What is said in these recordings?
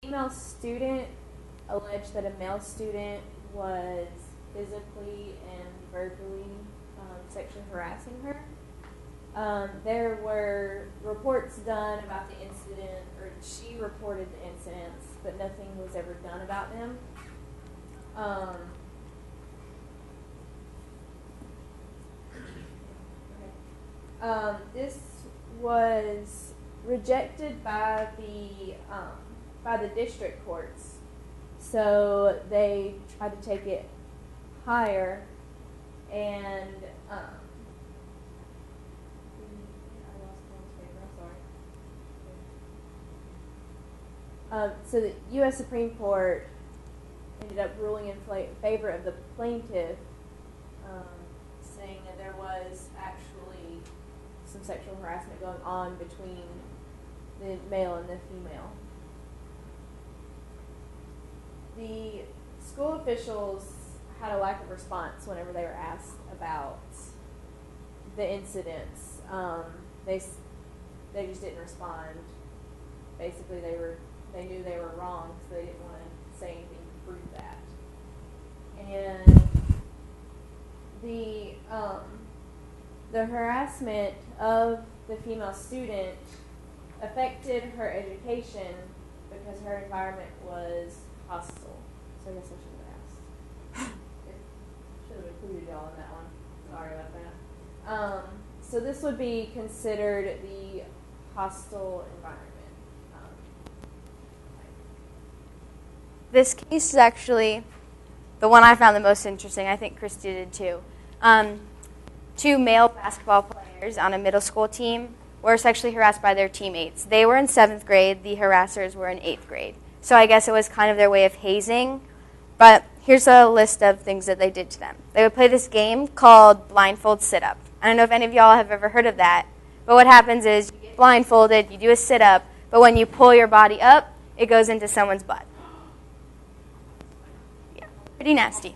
female student alleged that a male student was physically and verbally sexually harassing her. There were reports done about the incident, or she reported the incidents, but nothing was ever done about them. This was rejected by the district courts, so they tried to take it higher, and so the U.S. Supreme Court ended up ruling in favor of the plaintiff, saying that there was actually some sexual harassment going on between the male and the female. The school officials had a lack of response whenever they were asked about the incidents. They just didn't respond. Basically, they knew they were wrong, so they didn't want to say anything to prove that. And the harassment of the female student affected her education because her environment was hostile. So I guess I should have asked. Should have included y'all in that one. Sorry about that. So this would be considered the hostile environment. This case is actually the one I found the most interesting. I think Christy did too. Two male basketball players on a middle school team were sexually harassed by their teammates. They were in 7th grade. The harassers were in 8th grade. So I guess it was kind of their way of hazing. But here's a list of things that they did to them. They would play this game called blindfold sit-up. I don't know if any of y'all have ever heard of that. But what happens is you get blindfolded, you do a sit-up, but when you pull your body up, it goes into someone's butt. Yeah, pretty nasty.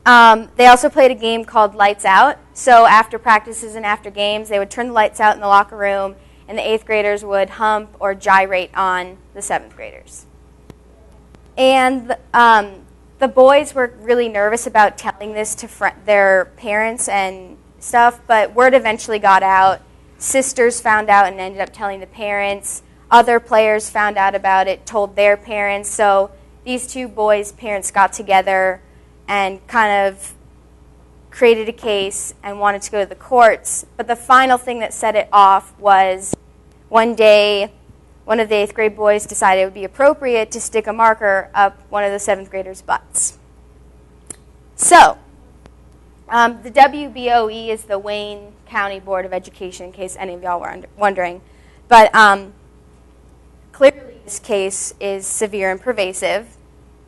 They also played a game called Lights Out. So after practices and after games, they would turn the lights out in the locker room, and the 8th graders would hump or gyrate on the 7th graders. And the boys were really nervous about telling this to their parents and stuff, but word eventually got out. Sisters found out and ended up telling the parents. Other players found out about it, told their parents. So these two boys' parents got together and kind of created a case and wanted to go to the courts. But the final thing that set it off was one day, one of the 8th grade boys decided it would be appropriate to stick a marker up one of the 7th graders' butts. So, the WBOE is the Wayne County Board of Education, in case any of y'all were wondering. But clearly this case is severe and pervasive.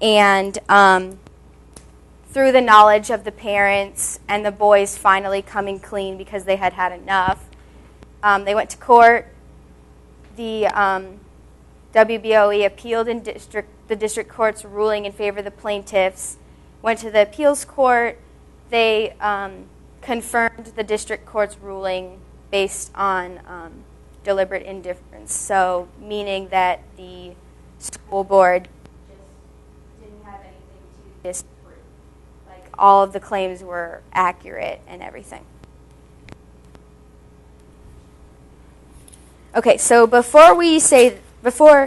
And through the knowledge of the parents and the boys finally coming clean because they had had enough, they went to court. The WBOE appealed in the district court's ruling in favor of the plaintiffs, went to the appeals court. They confirmed the district court's ruling based on deliberate indifference, so meaning that the school board just didn't have anything to disprove. Like, all of the claims were accurate and everything. Okay, so before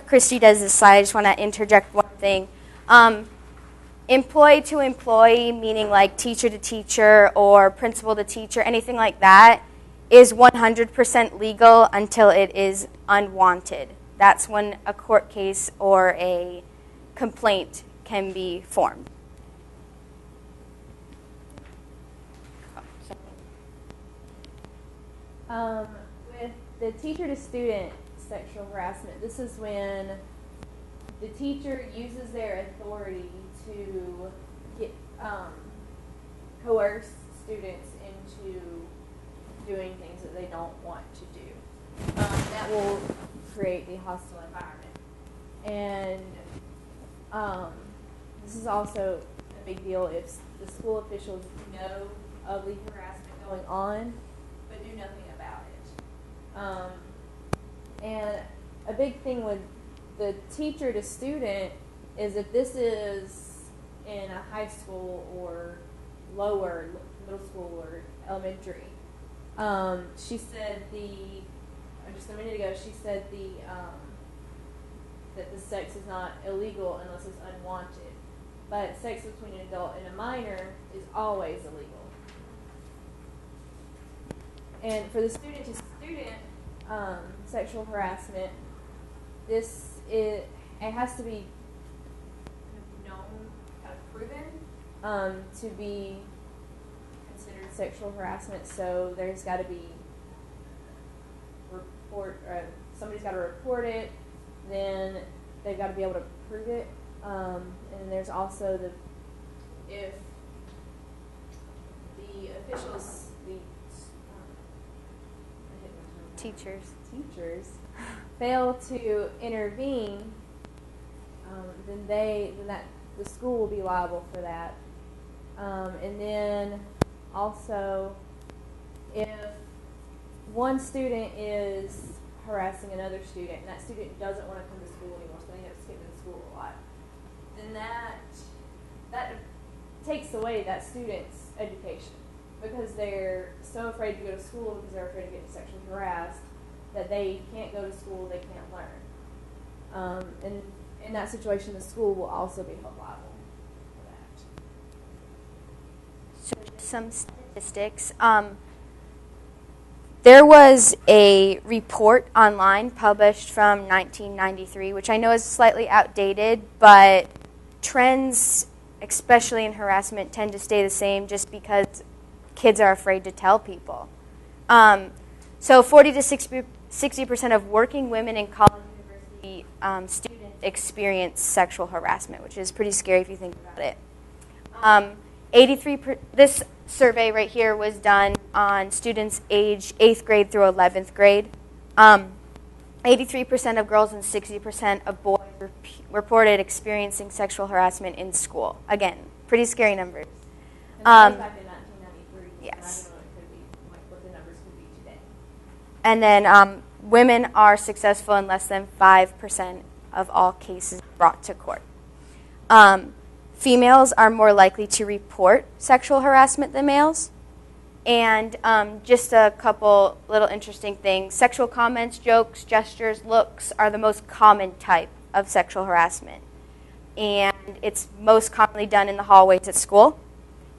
Christy does this slide, I just want to interject one thing. Employee to employee, meaning like teacher to teacher or principal to teacher, anything like that, is 100% legal until it is unwanted. That's when a court case or a complaint can be formed. With the teacher to student sexual harassment, this is when the teacher uses their authority to get coerce students into doing things that they don't want to do. That will create the hostile environment. And this is also a big deal if the school officials know of the harassment going on, but do nothing about it. And a big thing with the teacher to student is if this is in a high school or lower, middle school or elementary. She said just a minute ago, she said that the sex is not illegal unless it's unwanted. But sex between an adult and a minor is always illegal. And for the student-to-student sexual harassment, it has to be known, kind of proven, to be considered sexual harassment. So there's got to be somebody's got to report it. Then they've got to be able to prove it. And there's also if the officials, teachers fail to intervene, then the school will be liable for that. And then also, if one student is harassing another student, and that student doesn't want to come to school anymore, so they end up skipping school a lot, then that takes away that student's education, because they're so afraid to go to school because they're afraid of getting sexually harassed that they can't go to school, they can't learn. And in that situation, the school will also be held liable for that. So some statistics. There was a report online published from 1993, which I know is slightly outdated, but trends, especially in harassment, tend to stay the same just because kids are afraid to tell people. So 40 to 60% of working women in college and university students experience sexual harassment, which is pretty scary if you think about it. This survey right here was done on students aged 8th grade through 11th grade. 83% of girls and 60% of boys reported experiencing sexual harassment in school. Again, pretty scary numbers. And that was back in 1993. Yes. I don't know what the numbers could be today. And then women are successful in less than 5% of all cases brought to court. Females are more likely to report sexual harassment than males. And just a couple little interesting things. Sexual comments, jokes, gestures, looks are the most common type of sexual harassment. And it's most commonly done in the hallways at school.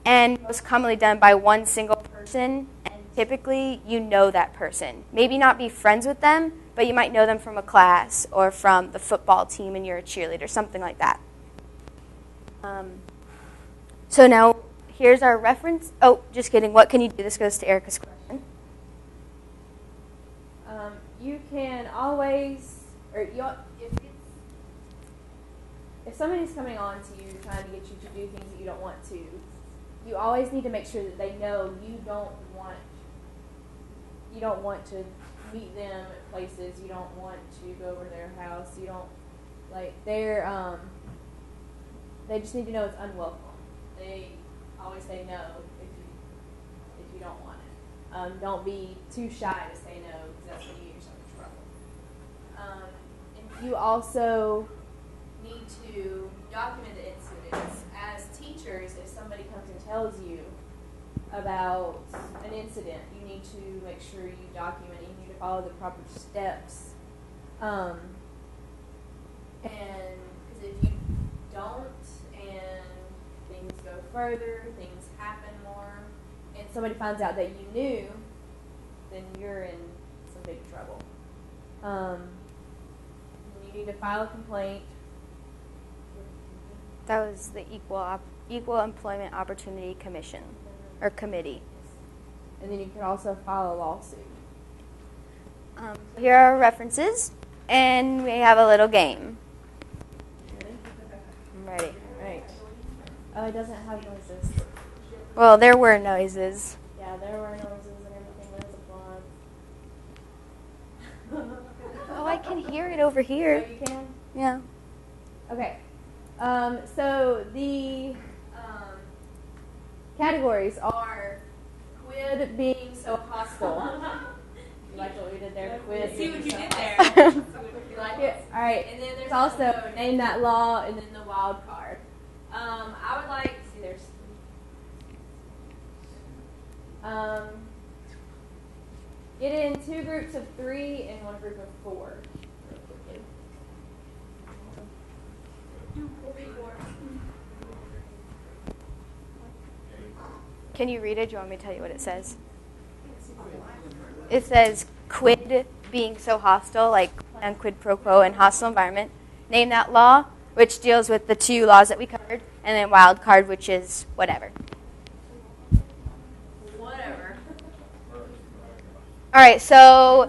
And most commonly done by one single person. And typically, you know that person. Maybe not be friends with them, but you might know them from a class or from the football team and you're a cheerleader, something like that. So now, here's our reference. Oh, just kidding. What can you do? This goes to Erica's question. You can always, if somebody's coming on to you trying to get you to do things that you don't want to, you always need to make sure that they know you don't want to meet them at places. You don't want to go over to their house. You don't they just need to know it's unwelcome. They always say no if you don't want it. Don't be too shy to say no, because that's when you get yourself in trouble. And you also need to document the incidents. As teachers, if somebody comes and tells you about an incident, you need to make sure you document it. You need to follow the proper steps. And because if you don't, and things go further, things happen more, and somebody finds out that you knew, then you're in some big trouble. You need to file a complaint. That was the Equal Employment Opportunity Commission, or committee. And then you can also file a lawsuit. Here are our references, and we have a little game. Ready? I'm ready. Right. Oh, it doesn't have noises. Well, there were noises. Yeah, there were noises and everything. There's applause. Oh, I can hear it over here. Oh, you can? Yeah. Okay. So the categories are quit being so hostile. You like what we did there? Quiz. See what you did there. You like it? All right. And then there's also name that law and then the wild card. I would like to see there's get in 2 groups of 3 and 1 group of 4. Can you read it? Do you want me to tell you what it says? It says quid being so hostile, like and quid pro quo and hostile environment. Name that law, which deals with the 2 laws that we covered, and then wild card, which is whatever. whatever. All right, so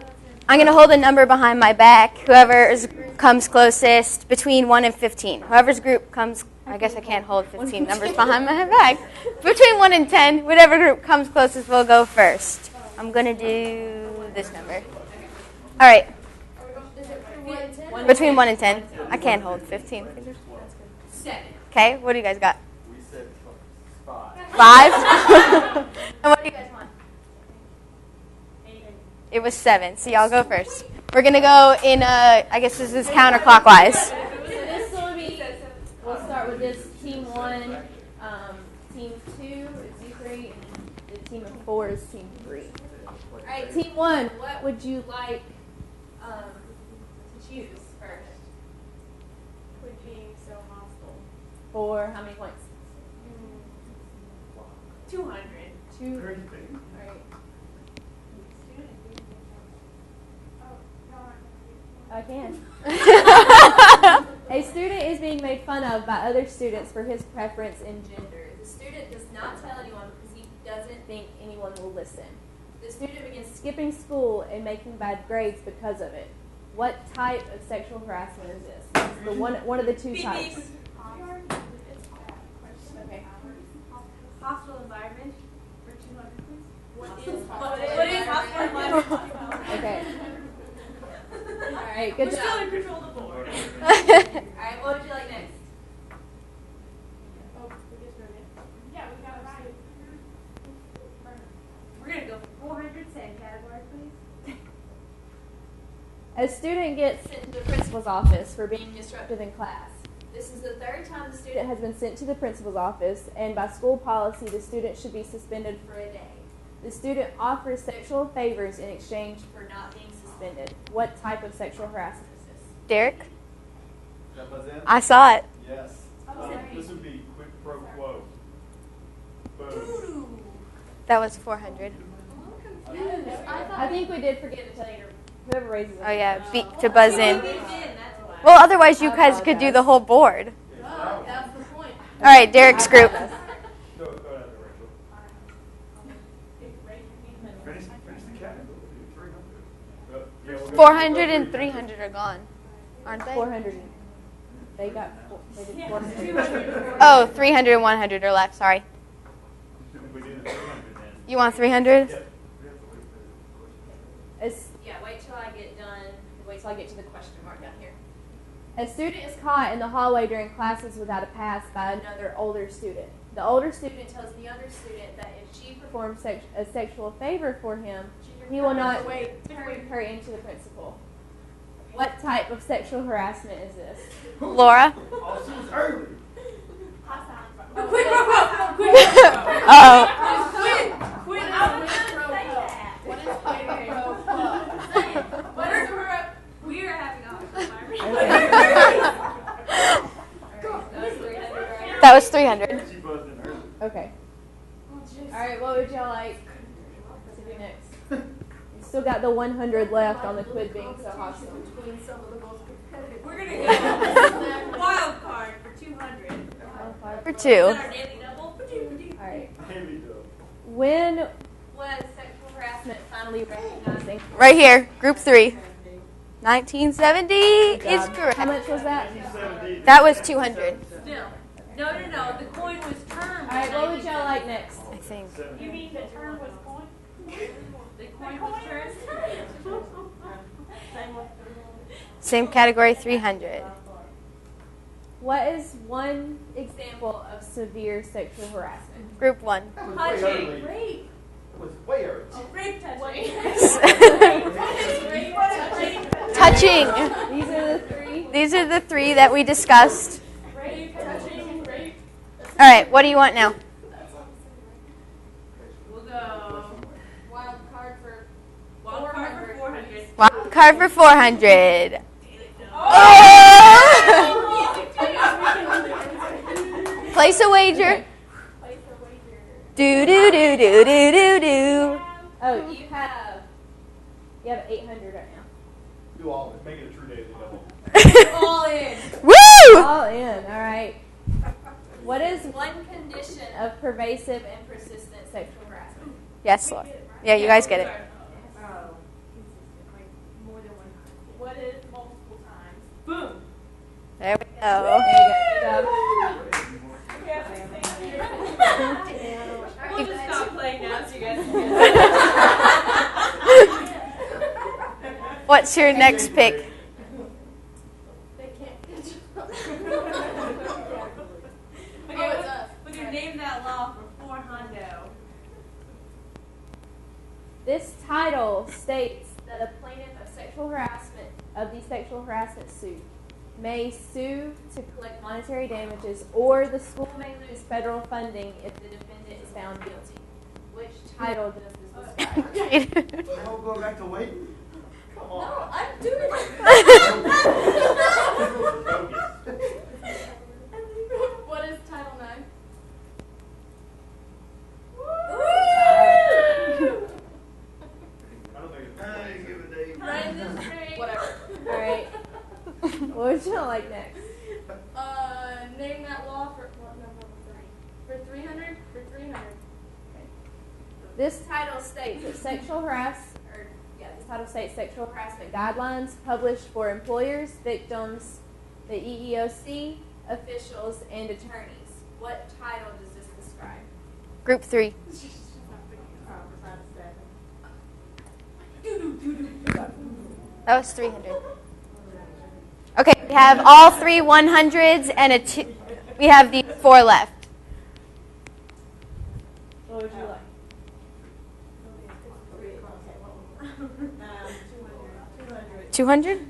I'm going to hold a number behind my back. Whoever comes closest between 1 and 15. Whoever's group comes, I guess I can't hold 15 numbers behind my back. Between 1 and 10, whatever group comes closest will go first. I'm going to do this number. All right. Between 1 and 10. I can't hold 15 fingers. 7. Okay, what do you guys got? We said 5. 5? And what do you guys want? 8. It was 7, so y'all go first. We're going to go in, I guess this is counterclockwise. So this will be, we'll start with this team 1, team 2 is you 3, and the team of 4 is team 3. All right, team 1, what would you like to choose first? Quit being so hostile. For how many points? 200. 2. All right. I can. A student is being made fun of by other students for his preference in gender. The student does not tell anyone because he doesn't think anyone will listen. The student begins skipping school and making bad grades because of it. What type of sexual harassment is this? This is the one of the 2 types. Okay. Hostile environment for 200, please. What is hostile environment? Okay. All right, good We're still job. in control of the board. All right, what would you like next? Yeah, we got it right. We're going to go for 400 same category, please. A student gets sent to the principal's office for being disruptive in class. This is the 3rd time the student has been sent to the principal's office, and by school policy, the student should be suspended for a day. The student offers sexual favors in exchange for not being suspended. What type of sexual harassment is this? Derek? That was it? I saw it. Yes. sorry. This would be quid pro quo. Boom. That was 400. I think we did forget to tell you to, whoever raises Oh, it. yeah, to buzz in. That's why. Well, otherwise you guys could do the whole board. That's the point. All right, Derek's group. Go ahead, Rachel. Finish the count. 300. 400 and 300 are gone, aren't they? 400. They got. They did 400. Oh, 300 and 100 are left. Sorry. We did 300 then. You want 300? Yep. Yeah, wait till I get done. Wait till I get to the question mark down here. A student is caught in the hallway during classes without a pass by another older student. The older student tells the younger student that if she performs a sexual favor for him, he will not turn her into the principal. What type of sexual harassment is this? Laura? Oh, she was early. Quid pro quo. Quid Oh. Quid. I was going to say that. What is quid pro quo? What is we are having a hostile environment. That was 300. She buzzed in early. Okay. All right, what would y'all like to do next? You still got the 100 left on the quid being so hostile. We're going to go wild card for 200. For Is 2. that our daily double? All right. Here we go. When was sexual harassment finally recognized? Right here, group 3. 1970 is correct. How much was that? 270. That was 200, Still. No. The coin was termed. All right, what would y'all like next? I think. You mean the term was coin? The coin was termed? Same category, 300. What is one example of severe sexual harassment? Group 1. Punching. Rape. was way early. Rape touching. Touching. These are the three. These are the three that we discussed. Rape touching. Rape. All right, what do you want now? We'll go. Wild card for Wild card for 400. Wild card for 400. Place a wager. Do do do do do do do. Oh, you have 800 right now. Do all of it. Make it a true daily double. All in. Woo! All in. All right. What is One condition. of pervasive and persistent sexual harassment? Yes, Lord. Yeah, you guys get it. Oh. More than one time. What is multiple times? Boom. There we go. There you go. We'll just stop playing now so you guys can What's your next pick? They can't control. Okay, what's up? We can name that law for 400. This title states that a plaintiff of the sexual harassment suit may sue to collect monetary damages, or the school may lose federal funding if the defendant is found guilty. Which title does this describe? I don't go back to waiting. Come on. No, I'm doing it. What is Title IX? I don't think it's give a day. Right this straight. Whatever. All right. What would you like next? Name that law for what number? For 300? For 300. This title states that this title states sexual harassment guidelines published for employers, victims, the EEOC, officials, and attorneys. What title does this describe? Group 3. That was 300. Okay, we have all three 100s and a 2. We have the 4 left. What would you like? 200?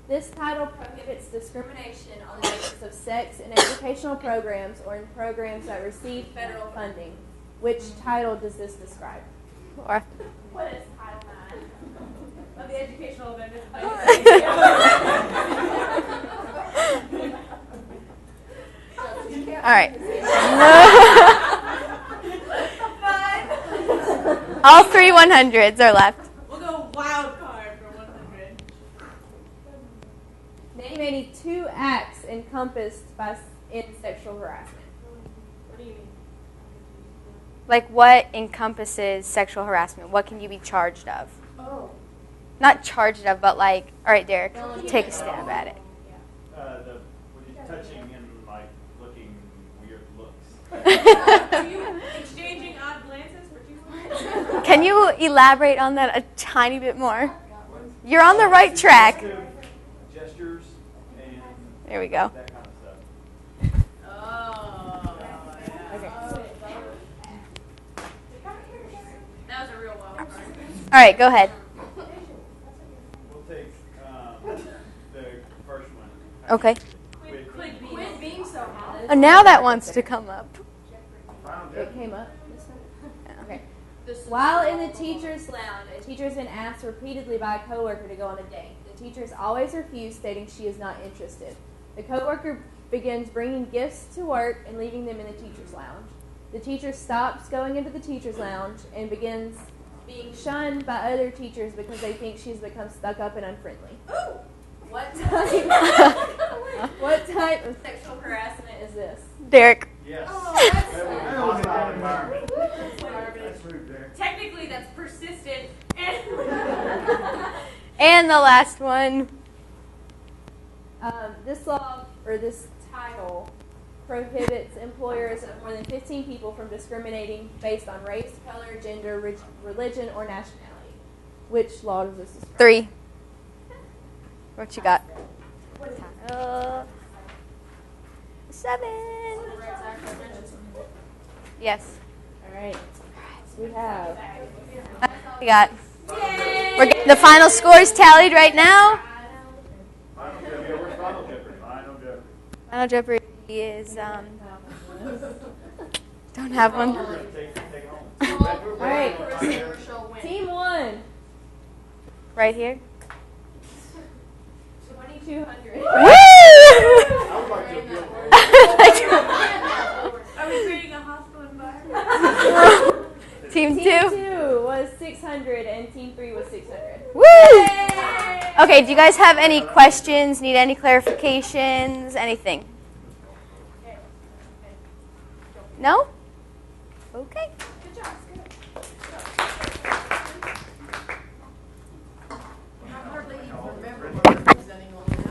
This title prohibits discrimination on the basis of sex in educational programs or in programs that receive federal funding. Which title does this describe? 4. What is Title IX? Of the Educational Amendment. All right. All three 100s are left. We'll go wild card for 100. Name any 2 acts encompassed in sexual harassment. What do you mean? Like, what encompasses sexual harassment? What can you be charged of? Oh. Not charged of, but like, all right, Derek, take a stab at it. With you touching and like looking weird looks. Are you exchanging odd glances for 200? Can you elaborate on that a tiny bit more? You're on the right track. Gestures and There we go. that kind of stuff. Oh. Okay. That was a real wild card. All right, go ahead. We'll take the first one. Okay. Quit being so hot. Oh, now that wants to come up. It came up this time? Okay. While in the teacher's lounge, a teacher has been asked repeatedly by a coworker to go on a date. The teacher has always refused, stating she is not interested. The coworker begins bringing gifts to work and leaving them in the teacher's lounge. The teacher stops going into the teacher's lounge and begins being shunned by other teachers because they think she's become stuck up and unfriendly. Ooh. What type of sexual harassment is this? Derek. Yes. Oh, That was an environment. That's rude there. Technically, that's persistent. And the last one. This law, or this title, prohibits employers of more than 15 people from discriminating based on race, color, gender, religion, or nationality. Which law does this describe? 3. What you got? 7. Yes. All All right. So we have. We got. We're getting the final scores tallied right now. Final Jeopardy. Yeah, where's Final Jeopardy? Final Jeopardy. Final Jeopardy is don't have one. We're gonna take it home. All right. Rochelle wins. Team 1. Right here. 2,200. Woo! I would like to appeal. Are we creating a hostile environment? Team Team 2. 2 was 600 and Team 3 was 600. Woo! Okay, do you guys have any questions? Need any clarifications? Anything? No? Okay. Good job. Good.